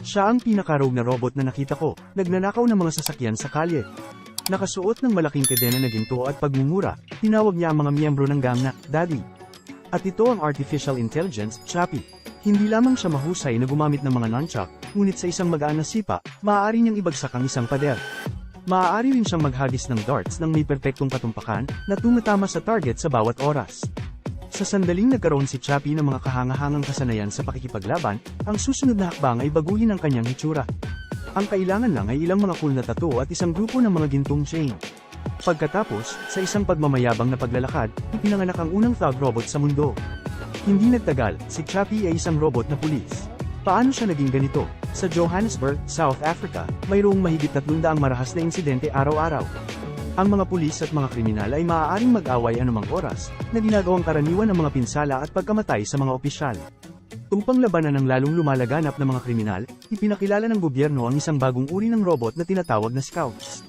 Siya ang pinakarogue na robot na nakita ko, nagnanakaw ng mga sasakyan sa kalye. Nakasuot ng malaking kadena na ginto at pagmumura, tinawag niya ang mga miyembro ng gang na, Daddy. At ito ang Artificial Intelligence, Chappie. Hindi lamang siya mahusay na gumamit ng mga nunchuck, ngunit sa isang magaan na sipa, maaari niyang ibagsak ang isang pader. Maaari rin siyang maghagis ng darts ng may perpektong katumpakan, na tumatama sa target sa bawat oras. Sa sandaling nagkaroon si Chappie ng mga kahangahangang kasanayan sa pakikipaglaban, ang susunod na hakbang ay baguhin ang kanyang hitsura. Ang kailangan lang ay ilang mga cool na tattoo at isang grupo ng mga gintong chain. Pagkatapos, sa isang pagmamayabang na paglalakad, ipinanganak ang unang thug robot sa mundo. Hindi nagtagal, si Chappie ay isang robot na pulis. Paano siya naging ganito? Sa Johannesburg, South Africa, mayroong mahigit 300 marahas na insidente araw-araw. Ang mga pulis at mga kriminal ay maaaring mag-away anumang oras, na ginagawang karaniwan ng mga pinsala at pagkamatay sa mga opisyal. Upang labanan ang lalong lumalaganap na mga kriminal, ipinakilala ng gobyerno ang isang bagong uri ng robot na tinatawag na scouts.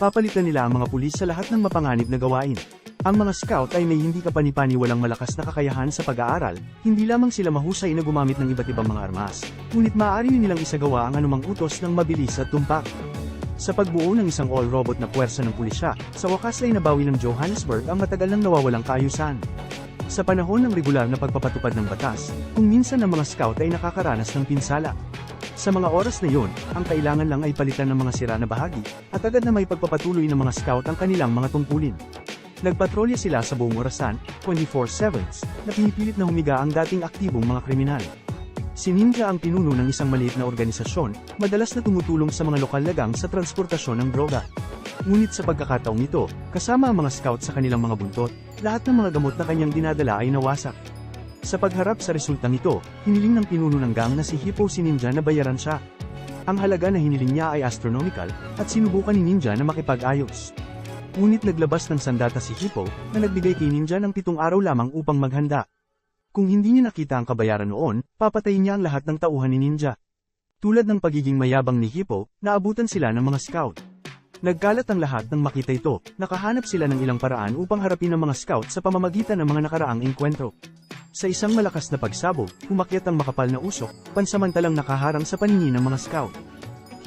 Papalitan nila ang mga pulis sa lahat ng mapanganib na gawain. Ang mga scout ay may hindi kapani-paniwalang malakas na kakayahan sa pag-aaral, hindi lamang sila mahusay na gumamit ng iba't ibang mga armas, ngunit maaari nilang isagawa ang anumang utos ng mabilis at tumpak. Sa pagbuo ng isang all-robot na puwersa ng pulisya, sa wakas ay nabawi ng Johannesburg ang matagal nang nawawalang kaayusan. Sa panahon ng regular na pagpapatupad ng batas, kung minsan ang mga scout ay nakakaranas ng pinsala. Sa mga oras na yun, ang kailangan lang ay palitan ng mga sira na bahagi, at agad na may pagpapatuloy ng mga scout ang kanilang mga tungkulin. Nagpatrolya sila sa buong orasan, 24/7, na pinipilit na humiga ang dating aktibong mga kriminal. Si Ninja ang pinuno ng isang maliit na organisasyon, madalas na tumutulong sa mga lokal na gang sa transportasyon ng droga. Ngunit sa pagkakataong ito, kasama ang mga scout sa kanilang mga buntot, lahat ng mga gamot na kanyang dinadala ay nawasak. Sa pagharap sa resultang ito, hiniling ng pinuno ng gang na si Hippo si Ninja na bayaran siya. Ang halaga na hiniling niya ay astronomical, at sinubukan ni Ninja na makipag-ayos. Ngunit naglabas ng sandata si Hippo, na nagbigay kay Ninja ng 7 araw lamang upang maghanda. Kung hindi niya nakita ang kabayaran noon, papatayin niya ang lahat ng tauhan ni Ninja. Tulad ng pagiging mayabang ni Hippo, naabutan sila ng mga scout. Nagkalat ang lahat nang makita ito, nakahanap sila ng ilang paraan upang harapin ang mga scout sa pamamagitan ng mga nakaraang engkwentro. Sa isang malakas na pagsabog, umakyat ang makapal na usok, pansamantalang nakaharang sa paningin ng mga scout.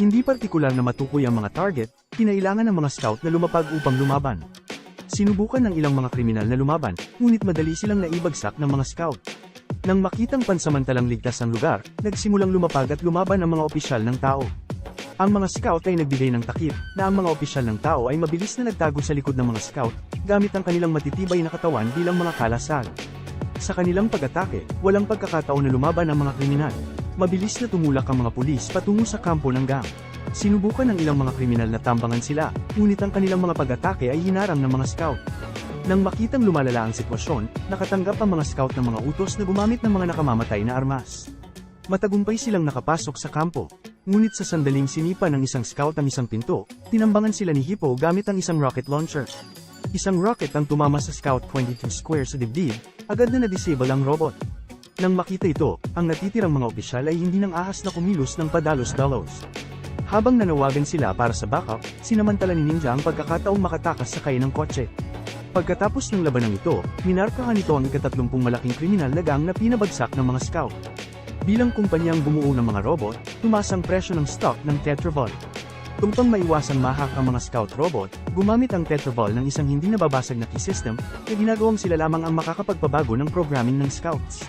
Hindi partikular na matukoy ang mga target, kinailangan ng mga scout na lumapag upang lumaban. Sinubukan ng ilang mga kriminal na lumaban, ngunit madali silang naibagsak ng mga scout. Nang makitang pansamantalang ligtas ang lugar, nagsimulang lumapag at lumaban ang mga opisyal ng tao. Ang mga scout ay nagbigay ng takip, na ang mga opisyal ng tao ay mabilis na nagtago sa likod ng mga scout, gamit ang kanilang matitibay na katawan bilang mga kalasag. Sa kanilang pag-atake, walang pagkakataon na lumaban ang mga kriminal. Mabilis na tumulak ang mga pulis patungo sa kampo ng gang. Sinubukan ng ilang mga kriminal na tambangan sila, ngunit ang kanilang mga pag-atake ay hinarang ng mga scout. Nang makitang lumalala ang sitwasyon, nakatanggap ang mga scout ng mga utos na gumamit ng mga nakamamatay na armas. Matagumpay silang nakapasok sa kampo. Ngunit sa sandaling sinipa ng isang scout ang isang pinto, tinambangan sila ni Hippo gamit ang isang rocket launcher. Isang rocket ang tumama sa scout 22 square sa dibdib, agad na na-disable ang robot. Nang makita ito, ang natitirang mga opisyal ay hindi nang ahas na kumilos ng padalos-dalos. Habang nanawagan sila para sa backup, sinamantala ni Ninja ang pagkakataong makatakas sakay ng kotse. Pagkatapos ng labanang ito, minarkahan nito ang ika-30 malaking kriminal na gang na pinabagsak ng mga scout. Bilang kumpanyang bumuo ng mga robot, tumaas ang presyo ng stock ng Tetravol. Upang maiwasang mahak ang mga scout robot, gumamit ang Tetravol ng isang hindi nababasag na key system, na ginagawang sila lamang ang makakapagpabago ng programming ng scouts.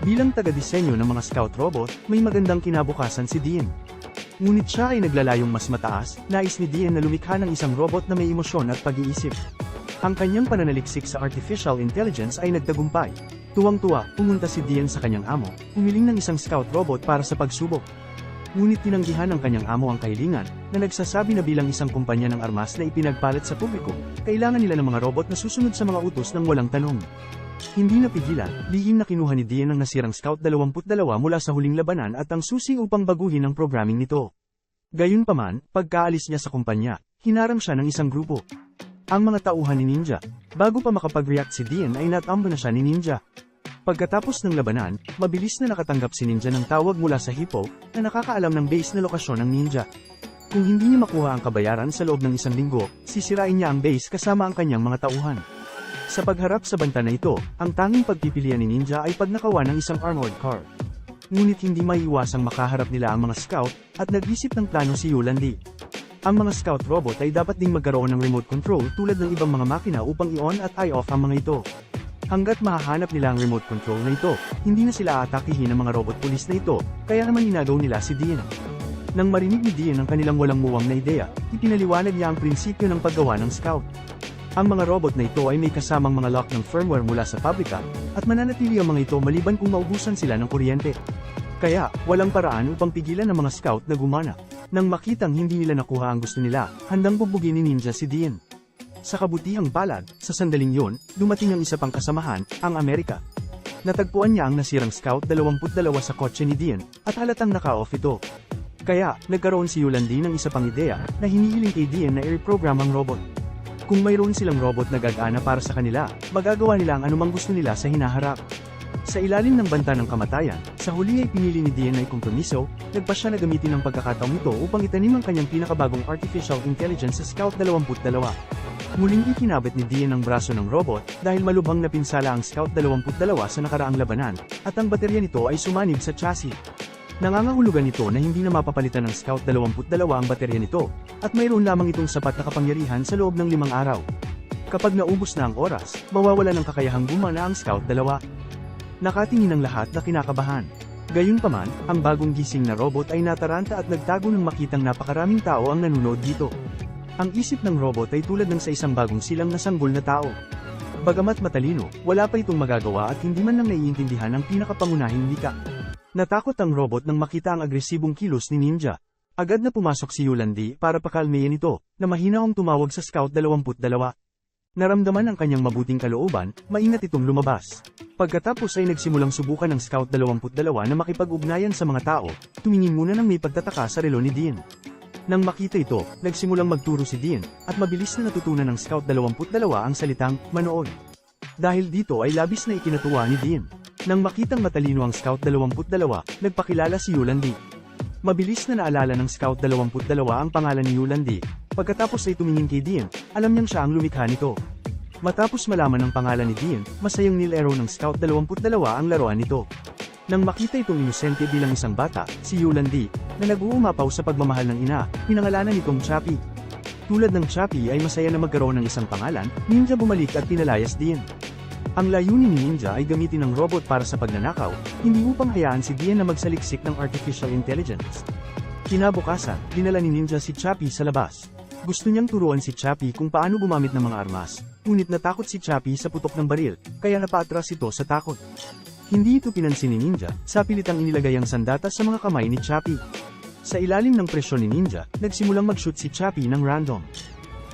Bilang taga-disenyo ng mga scout robot, may magandang kinabukasan si Dean. Ngunit siya ay naglalayong mas mataas, nais ni Dean na lumikha ng isang robot na may emosyon at pag-iisip. Ang kanyang pananaliksik sa artificial intelligence ay nagtagumpay. Tuwang-tuwa, pumunta si Dean sa kanyang amo, humiling ng isang scout robot para sa pagsubok. Ngunit tinanggihan ng kanyang amo ang kahilingan, na nagsasabi na bilang isang kumpanya ng armas na ipinagpalit sa publiko, kailangan nila ng mga robot na susunod sa mga utos ng walang tanong. Hindi napigilan, lihim na kinuha ni Dean ang nasirang Scout 22 mula sa huling labanan at ang susi upang baguhin ang programming nito. Gayunpaman, pagkaalis niya sa kumpanya, hinarang siya ng isang grupo. Ang mga tauhan ni Ninja. Bago pa makapag-react si Dean ay natambo na siya ni Ninja. Pagkatapos ng labanan, mabilis na nakatanggap si Ninja ng tawag mula sa Hippo, na nakakaalam ng base na lokasyon ng Ninja. Kung hindi niya makuha ang kabayaran sa loob ng 1 linggo, sisirain niya ang base kasama ang kanyang mga tauhan. Sa pagharap sa banta na ito, ang tanging pagpipilian ni Ninja ay pagnakawan ng isang armored car. ngunit hindi maiiwasang makaharap nila ang mga scout, at nag-isip ng plano si Yolandi. Ang mga scout robot ay dapat ding magkaroon ng remote control tulad ng ibang mga makina upang i-on at i-off ang mga ito. Hanggat mahahanap nila ang remote control na ito, hindi na sila atakihin ng mga robot police na ito, kaya naman inagaw nila si Dean. Nang marinig ni Dean ang kanilang walang muwang na ideya, ipinaliwanag niya ang prinsipyo ng paggawa ng scout. Ang mga robot na ito ay may kasamang mga lock ng firmware mula sa pabrika, at mananatili ang mga ito maliban kung maubusan sila ng kuryente. Kaya, walang paraan upang pigilan ng mga scout na gumana. Nang makitang hindi nila nakuha ang gusto nila, handang bubugin ni Ninja si Dean. Sa kabutihang palad, sa sandaling yon, dumating ang isa pang kasamahan, ang Amerika. Natagpuan niya ang nasirang Scout 22 sa kotse ni Dean, at halatang naka-off ito. Kaya, nagkaroon si Yolandi ng isa pang ideya, na hinihiling kay Dean na i-reprogram ang robot. Kung mayroon silang robot na gagana para sa kanila, magagawa nila ang anumang gusto nila sa hinaharap. Sa ilalim ng banta ng kamatayan, sa huli ay pinili ni Dean na ikompromiso, nagpa siya na gamitin ang pagkakataong ito upang itanim ang kanyang pinakabagong artificial intelligence sa Scout 22. Muling ikinabit ni Dean ang braso ng robot, dahil malubhang napinsala ang Scout 22 sa nakaraang labanan, at ang baterya nito ay sumanib sa chassis. Nangangahulugan ito na hindi na mapapalitan ng Scout 22 ang baterya nito, at mayroon lamang itong sapat na kapangyarihan sa loob ng 5 araw. Kapag naubos na ang oras, mawawala ng kakayahang gumana ang Scout 2. Nakatingin ang lahat na kinakabahan. Gayunpaman, ang bagong gising na robot ay nataranta at nagtago nang makitang napakaraming tao ang nanonood dito. Ang isip ng robot ay tulad ng sa isang bagong silang na sanggol na tao. Bagamat matalino, wala pa itong magagawa at hindi man lang naiintindihan ang pinakapangunahing wika. Natakot ang robot nang makita ang agresibong kilos ni Ninja. Agad na pumasok si Yolandi para pakalmayan ito, na mahinahong tumawag sa Scout 22. Naramdaman ang kanyang mabuting kalooban, maingat itong lumabas. Pagkatapos ay nagsimulang subukan ng Scout 22 na makipag-ugnayan sa mga tao, tumingin muna ng may pagtataka sa relo ni Dean. Nang makita ito, nagsimulang magturo si Dean, at mabilis na natutunan ng Scout 22 ang salitang, manood. Dahil dito ay labis na ikinatuwa ni Dean. Nang makitang matalino ang Scout 22, nagpakilala si Yolandi. Mabilis na naalala ng Scout 22 ang pangalan ni Yolandi. Pagkatapos ay tumingin kay Dean, alam niyang siya ang lumikha nito. Matapos malaman ang pangalan ni Dean, masayang nilaro ng Scout 22 ang laruan nito. Nang makita itong inosente bilang isang bata, si Yolandi, na nag-uumapaw sa pagmamahal ng ina, pinangalanan itong Chappie. Tulad ng Chappie ay masaya na magkaroon ng isang pangalan, Ninja bumalik at pinalayas Dean. Ang layunin ni Ninja ay gamitin ang robot para sa pagnanakaw, hindi upang hayaan si Dean na magsaliksik ng artificial intelligence. Kinabukasan, dinala ni Ninja si Chappie sa labas. Gusto niyang turuan si Chappie kung paano gumamit ng mga armas, ngunit natakot si Chappie sa putok ng baril, kaya napaatras ito sa takot. Hindi ito pinansin ni Ninja, sa pilitang inilagay ang sandata sa mga kamay ni Chappie. Sa ilalim ng presyon ni Ninja, nagsimulang mag-shoot si Chappie ng random.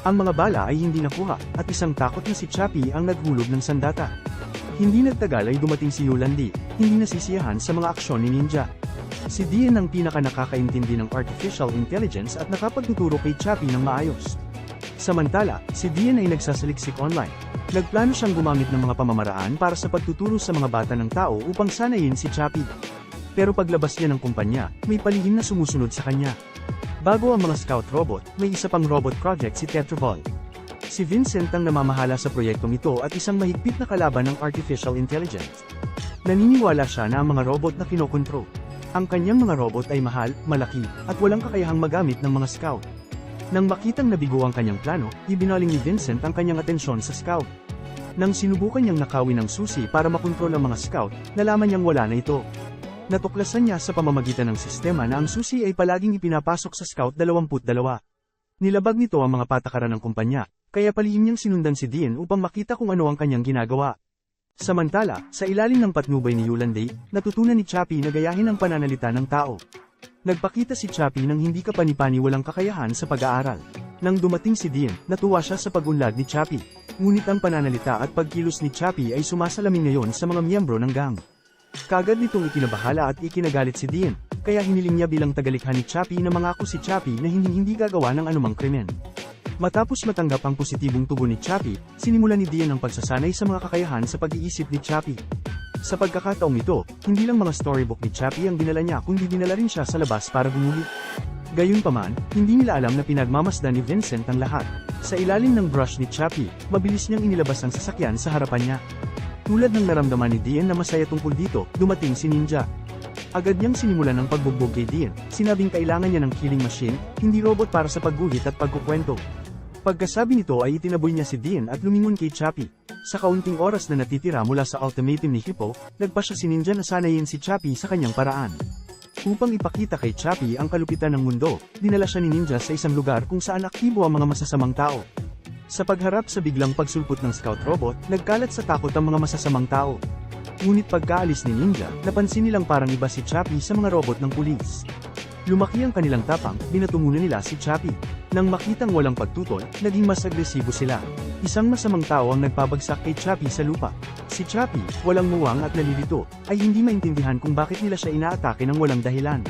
Ang mga bala ay hindi nakuha, at isang takot na si Chappie ang naghulog ng sandata. Hindi nagtagal ay dumating si Yolandi, hindi nasisiyahan sa mga aksyon ni Ninja. Si Dean ang pinaka-nakakaintindi ng artificial intelligence at nakapagtuturo kay Chappie ng maayos. Samantala, si Dean ay nagsasaliksik online. Nagplano siyang gumamit ng mga pamamaraan para sa pagtuturo sa mga bata ng tao upang sanayin si Chappie. Pero paglabas niya ng kumpanya, may palihim na sumusunod sa kanya. Bago ang mga scout robot, may isa pang robot project si Tetraball. Si Vincent ang namamahala sa proyektong ito at isang mahigpit na kalaban ng artificial intelligence. Naniniwala siya na ang mga robot na kinokontrol. Ang kanyang mga robot ay mahal, malaki, at walang kakayahang magamit ng mga scout. Nang makitang nabigo ang kanyang plano, ibinaling ni Vincent ang kanyang atensyon sa scout. Nang sinubukan niyang nakawin ang susi para makontrol ang mga scout, nalaman niyang wala na ito. Natuklasan niya sa pamamagitan ng sistema na ang susi ay palaging ipinapasok sa Scout 22. Nilabag nito ang mga patakaran ng kumpanya, kaya palihim niyang sinundan si Dean upang makita kung ano ang kanyang ginagawa. Samantala, sa ilalim ng patnubay ni Yolandi, natutunan ni Chappie na gayahin ang pananalita ng tao. Nagpakita si Chappie ng hindi kapani-pani walang kakayahan sa pag-aaral. Nang dumating si Dean, natuwa siya sa pag-unlad ni Chappie. Ngunit ang pananalita at pagkilos ni Chappie ay sumasalamin ngayon sa mga miyembro ng gang. Kagad nitong ikinabahala at ikinagalit si Dean, kaya hiniling niya bilang tagalikha ni Chappie na mangako si Chappie na hindi gagawa ng anumang krimen. Matapos matanggap ang positibong tugon ni Chappie, sinimulan ni Dean ang pagsasanay sa mga kakayahan sa pag-iisip ni Chappie. Sa pagkakataong ito, hindi lang mga storybook ni Chappie ang dinala niya kundi dinala rin siya sa labas para gumuli. Gayunpaman, hindi nila alam na pinagmamasdan ni Vincent ang lahat. Sa ilalim ng brush ni Chappie, mabilis niyang inilabas ang sasakyan sa harapan niya. Tulad ng naramdaman ni Dean na masaya tungkol dito, dumating si Ninja. Agad niyang sinimulan ang pagbugbog kay Dean, sinabing kailangan niya ng killing machine, hindi robot para sa pagguhit at pagkukwento. Pagkasabi nito ay itinaboy niya si Dean at lumingon kay Chappie. Sa kaunting oras na natitira mula sa ultimatum ni Hippo, nagpasya si Ninja na sanayin si Chappie sa kanyang paraan. Upang ipakita kay Chappie ang kalupitan ng mundo, dinala siya ni Ninja sa isang lugar kung saan aktibo ang mga masasamang tao. Sa pagharap sa biglang pagsulpot ng scout robot, nagkalat sa takot ang mga masasamang tao. Ngunit pagkaalis ni Ninja, napansin nilang parang iba si Chappie sa mga robot ng pulis. Lumaki ang kanilang tapang, binato muna nila si Chappie. Nang makitang walang pagtutol, naging mas agresibo sila. Isang masamang tao ang nagpabagsak kay Chappie sa lupa. Si Chappie, walang muwang at nalilito, ay hindi maintindihan kung bakit nila siya inaatake ng walang dahilan.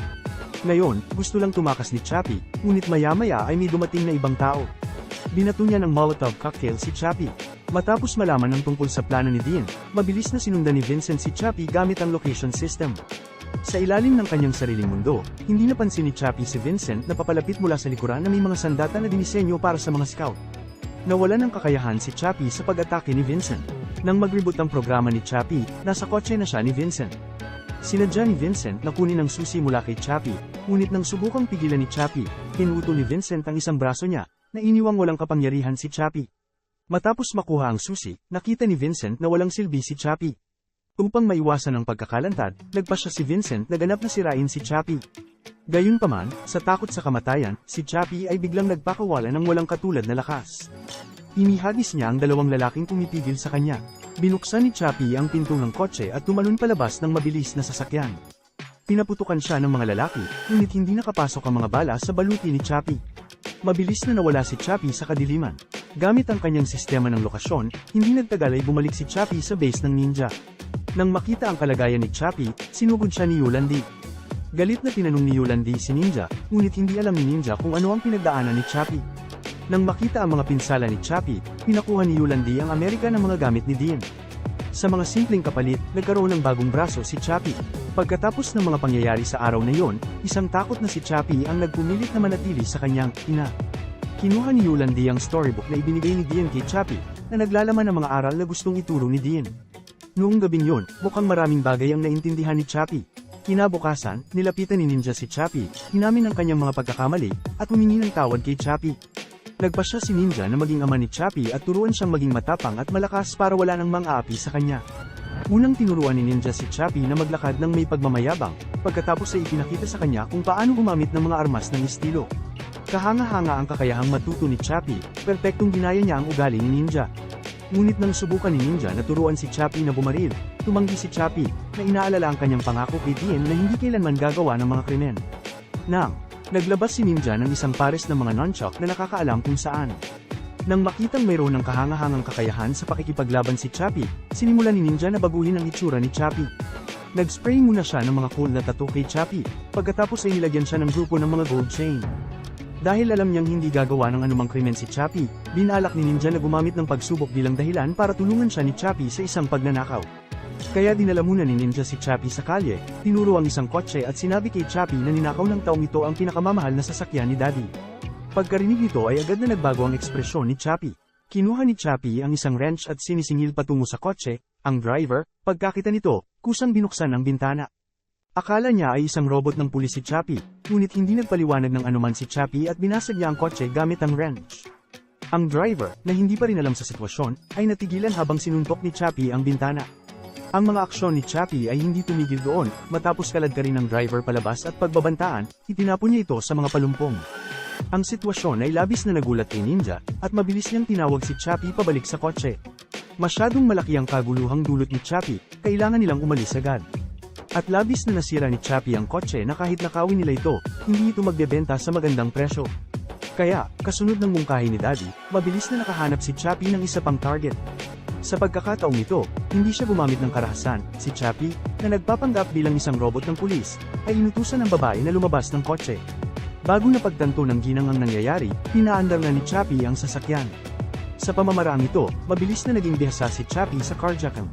Ngayon, gusto lang tumakas ni Chappie, ngunit maya-maya ay may dumating na ibang tao. Binato niya ng Molotov cocktail si Chappie. Matapos malaman ang tungkol sa plano ni Dean, mabilis na sinundan ni Vincent si Chappie gamit ang location system. Sa ilalim ng kanyang sariling mundo, hindi napansin ni Chappie si Vincent na papalapit mula sa likuran na may mga sandata na dinisenyo para sa mga scout. Nawalan ng kakayahan si Chappie sa pag-atake ni Vincent. Nang mag-reboot ang programa ni Chappie, nasa kotse na siya ni Vincent. Sinadya ni Vincent na kunin ang susi mula kay Chappie, ngunit nang subukang pigilan ni Chappie, pinutol ni Vincent ang isang braso niya, na iniwang walang kapangyarihan si Chappie. Matapos makuha ang susi, nakita ni Vincent na walang silbi si Chappie. Upang maiwasan ang pagkakalantad, nagpasya si Vincent na ganap na sirain si Chappie. Gayunpaman, sa takot sa kamatayan, si Chappie ay biglang nagpakawala ng walang katulad na lakas. Inihagis niya ang dalawang lalaking pumipigil sa kanya. Binuksan ni Chappie ang pinto ng kotse at tumalon palabas ng mabilis na sasakyan. Pinaputukan siya ng mga lalaki, ngunit hindi nakapasok ang mga bala sa baluti ni Chappie. Mabilis na nawala si Chappie sa kadiliman. Gamit ang kanyang sistema ng lokasyon, hindi nagtagal ay bumalik si Chappie sa base ng ninja. Nang makita ang kalagayan ni Chappie, sinugod siya ni Yolandi. Galit na tinanong ni Yolandi si Ninja, ngunit hindi alam ni Ninja kung ano ang pinagdaanan ni Chappie. Nang makita ang mga pinsala ni Chappie, pinakuha ni Yolandi ang Amerika ng mga gamit ni Dean. Sa mga simpleng kapalit, nagkaroon ng bagong braso si Chappie. Pagkatapos ng mga pangyayari sa araw na yon, isang takot na si Chappie ang nagpumilit na manatili sa kanyang ina. Kinuha ni Yolandi ang storybook na ibinigay ni Dean kay Chappie, na naglalaman ng mga aral na gustong ituro ni Dean. Noong gabing yon, mukhang maraming bagay ang naintindihan ni Chappie. Kinabukasan, nilapitan ni Ninja si Chappie, hinamin ang kanyang mga pagkakamali, at humingi ng tawad kay Chappie. Nagpasya si Ninja na maging ama ni Chappie at turuan siyang maging matapang at malakas para wala nang mang-aapi sa kanya. Unang tinuruan ni Ninja si Chappie na maglakad ng may pagmamayabang, pagkatapos ay ipinakita sa kanya kung paano gumamit ng mga armas ng estilo. Kahanga-hanga ang kakayahang matuto ni Chappie, perpektong ginaya niya ang ugali ni Ninja. Ngunit nang subukan ni Ninja na turuan si Chappie na bumaril, tumanggi si Chappie, na inaalala ang kanyang pangako kay Dean na hindi kailanman gagawa ng mga krimen. Naglabas si Ninja ng isang pares ng mga nunchuck na nakakaalam kung saan. Nang makitang mayroon ng kahangahangang kakayahan sa pakikipaglaban si Chappie, sinimulan ni Ninja na baguhin ang itsura ni Chappie. Nag-spray muna siya ng mga cool na tattoo kay Chappie, pagkatapos ay nilagyan siya ng grupo ng mga gold chain. Dahil alam niyang hindi gagawa ng anumang krimen si Chappie, binalak ni Ninja na gumamit ng pagsubok bilang dahilan para tulungan siya ni Chappie sa isang pagnanakaw. Kaya dinala muna ni Ninja si Chappie sa kalye, tinuro ang isang kotse at sinabi kay Chappie na ninakaw ng taong ito ang pinakamamahal na sasakyan ni Daddy. Pagkarinig nito ay agad na nagbago ang ekspresyon ni Chappie. Kinuha ni Chappie ang isang wrench at sinisingil patungo sa kotse, ang driver, pagkakita nito, kusang binuksan ang bintana. Akala niya ay isang robot ng pulis si Chappie, ngunit hindi nagpaliwanag ng anuman si Chappie at binasag niya ang kotse gamit ang wrench. Ang driver, na hindi pa rin alam sa sitwasyon, ay natigilan habang sinuntok ni Chappie ang bintana. Ang mga aksyon ni Chappie ay hindi tumigil doon, matapos kaladkarin ng driver palabas at pagbabantaan, itinapon niya ito sa mga palumpong. Ang sitwasyon ay labis na nagulat kay Ninja, at mabilis niyang tinawag si Chappie pabalik sa kotse. Masyadong malaki ang kaguluhang dulot ni Chappie, kailangan nilang umalis agad. At labis na nasira ni Chappie ang kotse na kahit nakawin nila ito, hindi ito magbebenta sa magandang presyo. Kaya, kasunod ng mungkahi ni Daddy, mabilis na nakahanap si Chappie ng isa pang target. Sa pagkakataong ito, hindi siya gumamit ng karahasan. Si Chappie, na nagpapanggap bilang isang robot ng pulis, ay inutusan ng babae na lumabas ng kotse. Bago na pagtanto ng ginang ang nangyayari, pinaandar na ni Chappie ang sasakyan. Sa pamamaraang ito, mabilis na naging bihasa si Chappie sa carjacking.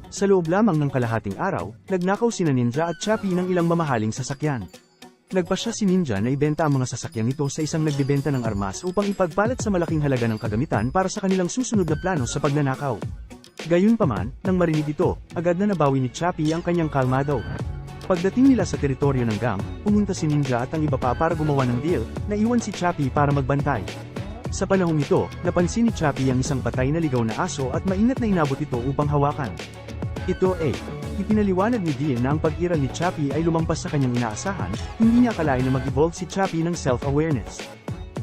Sa loob lamang ng kalahating araw, nagnakaw sina Ninja at Chappie ng ilang mamahaling sasakyan. Nagpasya si Ninja na ibenta ang mga sasakyang ito sa isang nagbebenta ng armas upang ipagpalat sa malaking halaga ng kagamitan para sa kanilang susunod na plano sa pagnanakaw. Gayunpaman, nang marinig ito, agad na nabawi ni Chappie ang kanyang kalmado. Pagdating nila sa teritoryo ng gang, pumunta si Ninja at ang iba pa para gumawa ng deal, na iwan si Chappie para magbantay. Sa panahong ito, napansin ni Chappie ang isang patay na ligaw na aso at maingat na inabot ito upang hawakan. Ito ay, ipinaliwanag ni Dean na ang pag-iral ni Chappie ay lumampas sa kanyang inaasahan, hindi niya akalain na mag-evolve si Chappie ng self-awareness.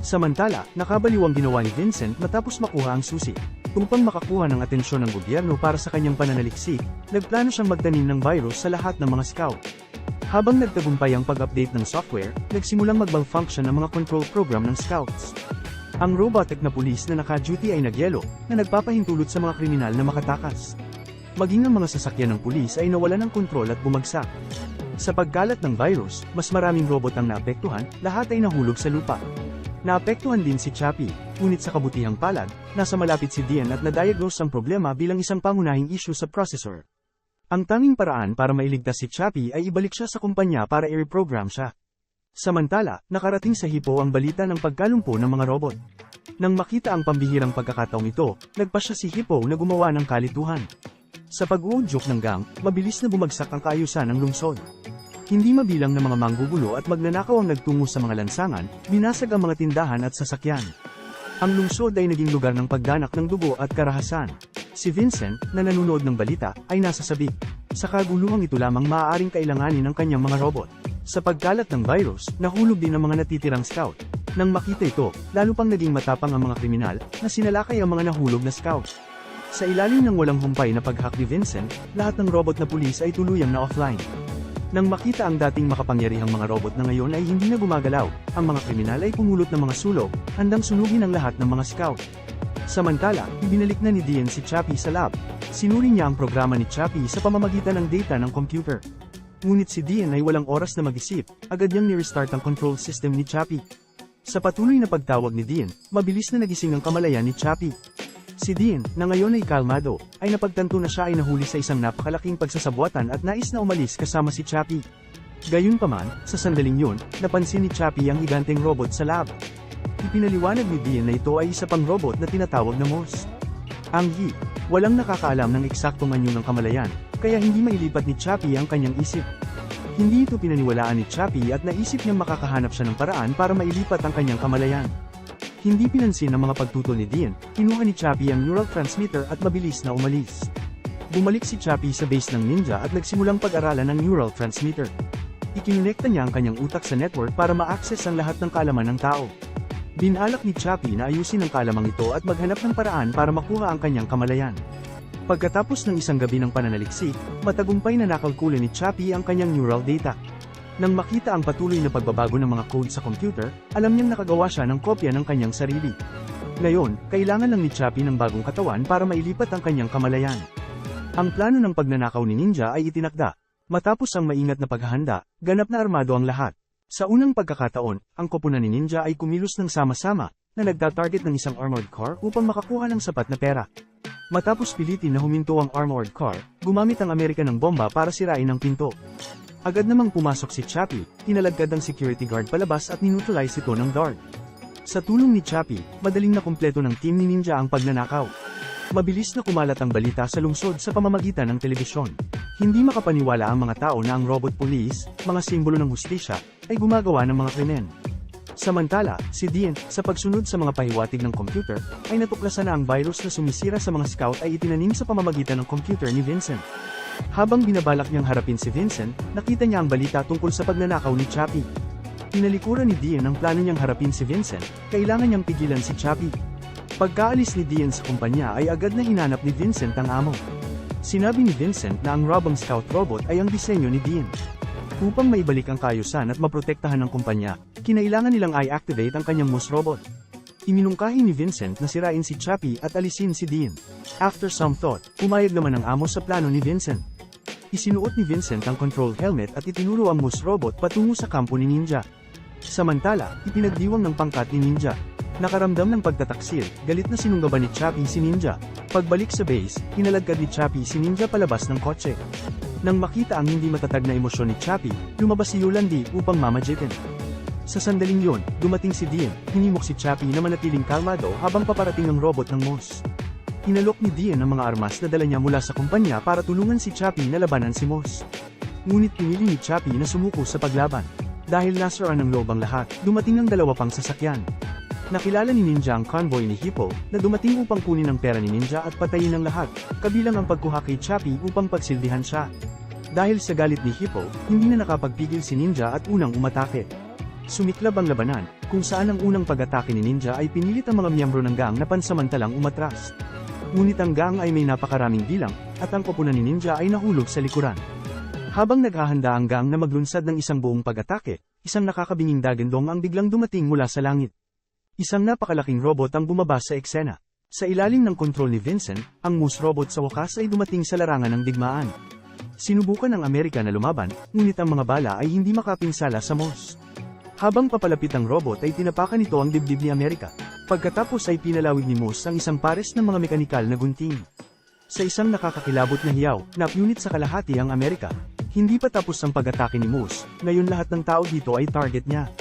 Samantala, nakabaliw ang ginawa ni Vincent matapos makuha ang susi. Upang makakuha ng atensyon ng gobyerno para sa kanyang pananaliksik, nagplano siyang magtanim ng virus sa lahat ng mga scout. Habang nagtagumpay ang pag-update ng software, nagsimulang mag-malfunction ang mga control program ng scouts. Ang robotic na pulis na naka-duty ay nagyelo, na nagpapahintulot sa mga kriminal na makatakas. Maging ang mga sasakyan ng pulis ay nawalan ng kontrol at bumagsak. Sa pagkalat ng virus, mas maraming robot ang naapektuhan, lahat ay nahulog sa lupa. Naapektuhan din si Chappie, ngunit sa kabutihang palad, nasa malapit si Dean at na-diagnose ang problema bilang isang pangunahing issue sa processor. Ang tanging paraan para mailigtas si Chappie ay ibalik siya sa kumpanya para i-reprogram siya. Samantala, nakarating sa Hippo ang balita ng pagkalumpo ng mga robot. Nang makita ang pambihirang pagkakataong ito, nagpasya si Hippo na gumawa ng kalituhan. Sa pag-uudyok ng gang, mabilis na bumagsak ang kaayusan ng lungsod. Hindi mabilang na mga manggugulo at magnanakaw ang nagtungo sa mga lansangan, binasag ang mga tindahan at sasakyan. Ang lungsod ay naging lugar ng pagdanak ng dugo at karahasan. Si Vincent, na nanonood ng balita, ay nasa sabik. Sa kaguluhang ito lamang maaaring kailanganin ng kanyang mga robot. Sa pagkalat ng virus, nahulog din ang mga natitirang scout. Nang makita ito, lalo pang naging matapang ang mga kriminal, na sinalakay ang mga nahulog na scout. Sa ilalim ng walang humpay na pag-hack ni Vincent, lahat ng robot na pulis ay tuluyang na offline. Nang makita ang dating makapangyarihang mga robot na ngayon ay hindi na gumagalaw, ang mga kriminal ay pumulot ng mga sulok, handang sunugin ang lahat ng mga scout. Samantala, ibinalik na ni Dean si Chappie sa lab. Sinuri niya ang programa ni Chappie sa pamamagitan ng data ng computer. Ngunit si Dean ay walang oras na mag-isip, agad niyang ni-restart ang control system ni Chappie. Sa patuloy na pagtawag ni Dean, mabilis na nagising ang kamalayan ni Chappie. Si Dean, na ngayon ay kalmado, ay napagtanto na siya ay nahuli sa isang napakalaking pagsasabwatan at nais na umalis kasama si Chappie. Gayunpaman, sa sandaling yun, napansin ni Chappie ang higanteng robot sa lab. Ipinaliwanag ni Dean na ito ay isa pang robot na tinatawag na Moss. Ang walang nakakaalam ng eksaktong anyo ng kamalayan, kaya hindi mailipat ni Chappie ang kanyang isip. Hindi ito pinaniwalaan ni Chappie at naisip niyang makakahanap siya ng paraan para mailipat ang kanyang kamalayan. Hindi pinansin ang mga pagtutol ni Dean, kinuha ni Chappie ang neural transmitter at mabilis na umalis. Bumalik si Chappie sa base ng ninja at nagsimulang pag-aralan ng neural transmitter. Ikinonekta niya ang kanyang utak sa network para ma-access ang lahat ng kaalaman ng tao. Binalak ni Chappie na ayusin ang kalamang ito at maghanap ng paraan para makuha ang kanyang kamalayan. Pagkatapos ng isang gabi ng pananaliksik, matagumpay na nakalkula ni Chappie ang kanyang neural data. Nang makita ang patuloy na pagbabago ng mga code sa computer, alam niyang nakagawa siya ng kopya ng kanyang sarili. Ngayon, kailangan lang ni Chappie ng bagong katawan para mailipat ang kanyang kamalayan. Ang plano ng pagnanakaw ni Ninja ay itinakda. Matapos ang maingat na paghahanda, ganap na armado ang lahat. Sa unang pagkakataon, ang koponan ni Ninja ay kumilos ng sama-sama, na nagta-target ng isang armored car upang makakuha ng sapat na pera. Matapos pilitin na huminto ang armored car, gumamit ang Amerika ng bomba para sirain ang pinto. Agad namang pumasok si Chappie, hinalagad ang security guard palabas at nineutralize ito ng dart. Sa tulong ni Chappie, madaling nakumpleto ng team ni Ninja ang pagnanakaw. Mabilis na kumalat ang balita sa lungsod sa pamamagitan ng telebisyon. Hindi makapaniwala ang mga tao na ang robot police, mga simbolo ng hustisya, ay gumagawa ng mga krimen. Samantala, si Dean, sa pagsunod sa mga pahiwatig ng computer, ay natuklasan na ang virus na sumisira sa mga scout ay itinanim sa pamamagitan ng computer ni Vincent. Habang binabalak niyang harapin si Vincent, nakita niya ang balita tungkol sa pagnanakaw ni Chappie. Tinalikuran ni Dean ang plano niyang harapin si Vincent, kailangan niyang pigilan si Chappie. Pagkaalis ni Dean sa kumpanya ay agad na hinanap ni Vincent ang amo. Sinabi ni Vincent na ang Robang Scout robot ay ang disenyo ni Dean. Upang maibalik ang kaayusan at maprotektahan ng kumpanya, kinailangan nilang i-activate ang kanyang Moss robot. Iminungkahi ni Vincent na sirain si Chappie at alisin si Dean. After some thought, pumayag naman ang amo sa plano ni Vincent. Isinuot ni Vincent ang control helmet at itinuro ang Moss robot patungo sa kampo ni Ninja. Samantala, ipinagdiwang ng pangkat ni Ninja. Nakaramdam ng pagtataksil, galit na sinunggaban ni Chappie si Ninja. Pagbalik sa base, hinalagad ni Chappie si Ninja palabas ng kotse. Nang makita ang hindi matatag na emosyon ni Chappie, lumabas si Yolandi upang mamagitin. Sa sandaling yon, dumating si Dean, hinimok si Chappie na manatiling kalmado habang paparating ang robot ng Moss. Inalok ni Dean ang mga armas na dala niya mula sa kumpanya para tulungan si Chappie na labanan si Moss. ngunit pinili ni Chappie na sumuko sa paglaban. Dahil nasiraan ng loob ang lahat, dumating ang dalawa pang sasakyan. Nakilala ni Ninja ang convoy ni Hippo, na dumating upang kunin ang pera ni Ninja at patayin ang lahat, kabilang ang pagkuha kay Chappie upang pagsilbihan siya. Dahil sa galit ni Hippo, hindi na nakapagpigil si Ninja at unang umatake. Sumiklab ang labanan, kung saan ang unang pag-atake ni Ninja ay pinilit ang mga miyembro ng gang na pansamantalang umatras. Ngunit ang gang ay may napakaraming bilang, at ang koponan ni Ninja ay nahulog sa likuran. Habang naghahanda ang gang na maglunsad ng isang buong pag-atake, isang nakakabinging dagandong ang biglang dumating mula sa langit. Isang napakalaking robot ang bumaba sa eksena. Sa ilalim ng kontrol ni Vincent, ang Moose robot sa wakas ay dumating sa larangan ng digmaan. Sinubukan ng Amerika na lumaban, ngunit ang mga bala ay hindi makapinsala sa Moose. Habang papalapit ang robot ay tinapakan nito ang dibdib ni Amerika. Pagkatapos ay pinalawig ni Moose ang isang pares ng mga mekanikal na gunting. Sa isang nakakakilabot na hiyaw, napunit sa kalahati ang Amerika. Hindi pa tapos ang pag-atake ni Moose, ngayon lahat ng tao dito ay target niya.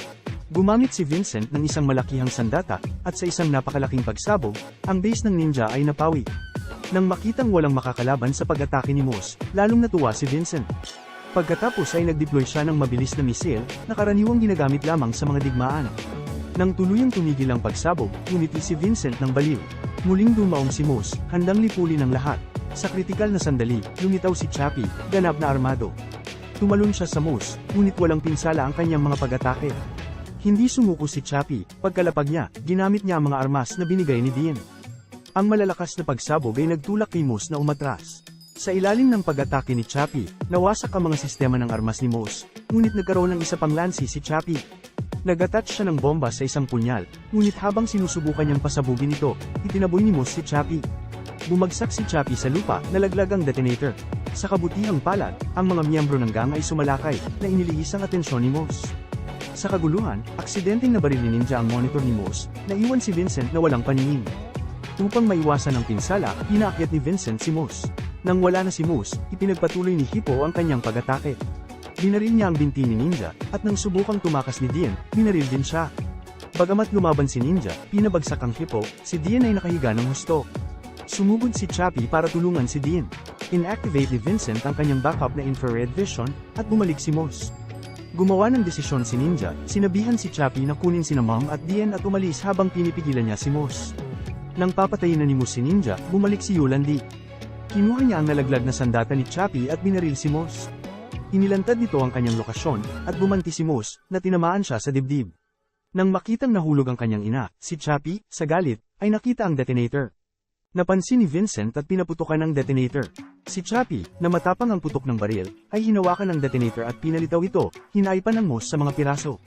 Gumamit si Vincent ng isang malakihang sandata, at sa isang napakalaking pagsabog, ang base ng Ninja ay napawi. Nang makitang walang makakalaban sa pag-atake ni Moose, lalong natuwa si Vincent. Pagkatapos ay nag-deploy siya ng mabilis na misil, na karaniwang ginagamit lamang sa mga digmaan. Nang tuluyang tumigil ang pagsabog, ngumiti si Vincent ng baliw. Muling dumaong si Moose, handang lipulin ang lahat. Sa kritikal na sandali, lumitaw si Chappie, ganap na armado. Tumalon siya sa Moose, ngunit walang pinsala ang kanyang mga pag-atake. Hindi sumuko si Chappie, pagkalapag niya, ginamit niya ang mga armas na binigay ni Dean. Ang malalakas na pagsabog ay nagtulak kay Moose na umatras. Sa ilalim ng pag-atake ni Chappie, nawasak ang mga sistema ng armas ni Moose, ngunit nagkaroon ng isa pang lansi si Chappie. Nag-attach siya ng bomba sa isang punyal, ngunit habang sinusubukan niyang pasabugin ito, itinaboy ni Moose si Chappie. Bumagsak si Chappie sa lupa, nalaglag ang detonator. Sa kabutihang palad, ang mga miyembro ng gang ay sumalakay, na iniliis ang atensyon ni Moose. Sa kaguluhan, aksidenteng nabaril ni Ninja ang monitor ni Moose, naiwan si Vincent na walang paningin. Upang maiwasan ang pinsala, pinaakyat ni Vincent si Moose. Nang wala na si Moose, ipinagpatuloy ni Hippo ang kanyang pag-atake. Binaril niya ang binti ni Ninja, at nang subukang tumakas ni Dean, binaril din siya. Bagamat lumaban si Ninja, pinabagsak ang Hippo, si Dean ay nakahiga ng husto. Sumugod si Chappie para tulungan si Dean. Inactivate ni Vincent ang kanyang backup na infrared vision, at bumalik si Moose. Gumawa ng desisyon si Ninja, sinabihan si Chappie na kunin sina Mom at Dean at umalis habang pinipigilan niya si Moose. Nang papatayin na ni Moose si Ninja, bumalik si Yolandi. Kinuha niya ang nalaglag na sandata ni Chappie at binaril si Moose. Inilantad nito ang kanyang lokasyon, at bumanti si Moose, na tinamaan siya sa dibdib. Nang makitang nahulog ang kanyang ina, si Chappie, sa galit, ay nakita ang detonator. Napansin ni Vincent at pinaputukan ang detonator. Si Chappie, na matapang ang putok ng baril, ay hinawakan ang detonator at pinalitaw ito, hinaipan ng Moose sa mga piraso.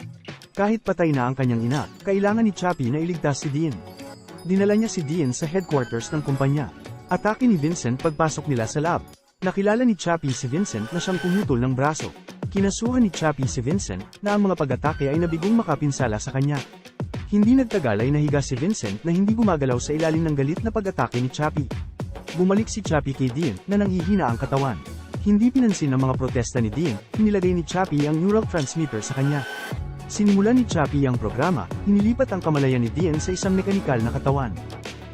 Kahit patay na ang kanyang ina, kailangan ni Chappie na iligtas si Dean. Dinala niya si Dean sa headquarters ng kumpanya. Atake ni Vincent pagpasok nila sa lab. Nakilala ni Chappie si Vincent na siyang pumutol ng braso. Kinasuhan ni Chappie si Vincent na ang mga pag-atake ay nabigong makapinsala sa kanya. Hindi nagtagal ay nahiga si Vincent na hindi gumagalaw sa ilalim ng galit na pag-atake ni Chappie. Bumalik si Chappie kay Dean na nanghihina ang katawan. Hindi pinansin ang mga protesta ni Dean, inilagay ni Chappie ang neural transmitter sa kanya. Sinimulan ni Chappie ang programa, inilipat ang kamalayan ni Dean sa isang mekanikal na katawan.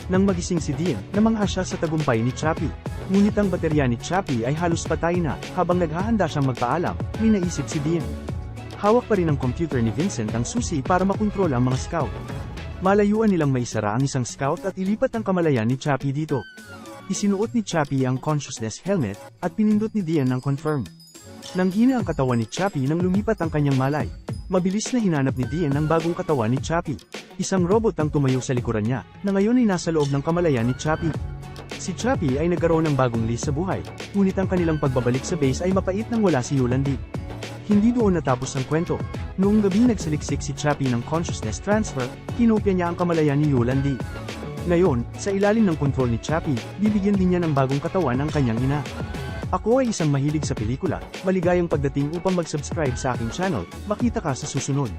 Nang magising si Dean, namangha siya sa tagumpay ni Chappie. Ngunit ang baterya ni Chappie ay halos patay na, habang naghahanda siyang magpaalam, may naisip si Dean. Hawak pa rin ng computer ni Vincent ang susi para makontrol ang mga scout. Malayuan nilang maisara ang isang scout at ilipat ang kamalayan ni Chappie dito. Isinuot ni Chappie ang consciousness helmet, at pinindot ni Dean ang confirm. Nanghina ang katawan ni Chappie nang lumipat ang kanyang malay. Mabilis na hinanap ni Dean ang bagong katawan ni Chappie. Isang robot ang tumayo sa likuran niya, na ngayon ay nasa loob ng kamalayan ni Chappie. Si Chappie ay nagkaroon ng bagong lease sa buhay, ngunit ang kanilang pagbabalik sa base ay mapait nang wala si Yolandi. Hindi doon natapos ang kwento. Noong gabi nagsaliksik si Chappie ng consciousness transfer, kinopya niya ang kamalayan ni Yolandi. Ngayon, sa ilalim ng kontrol ni Chappie, bibigyan din niya ng bagong katawan ang kanyang ina. Ako ay isang mahilig sa pelikula, maligayang pagdating upang mag-subscribe sa aking channel, makita ka sa susunod.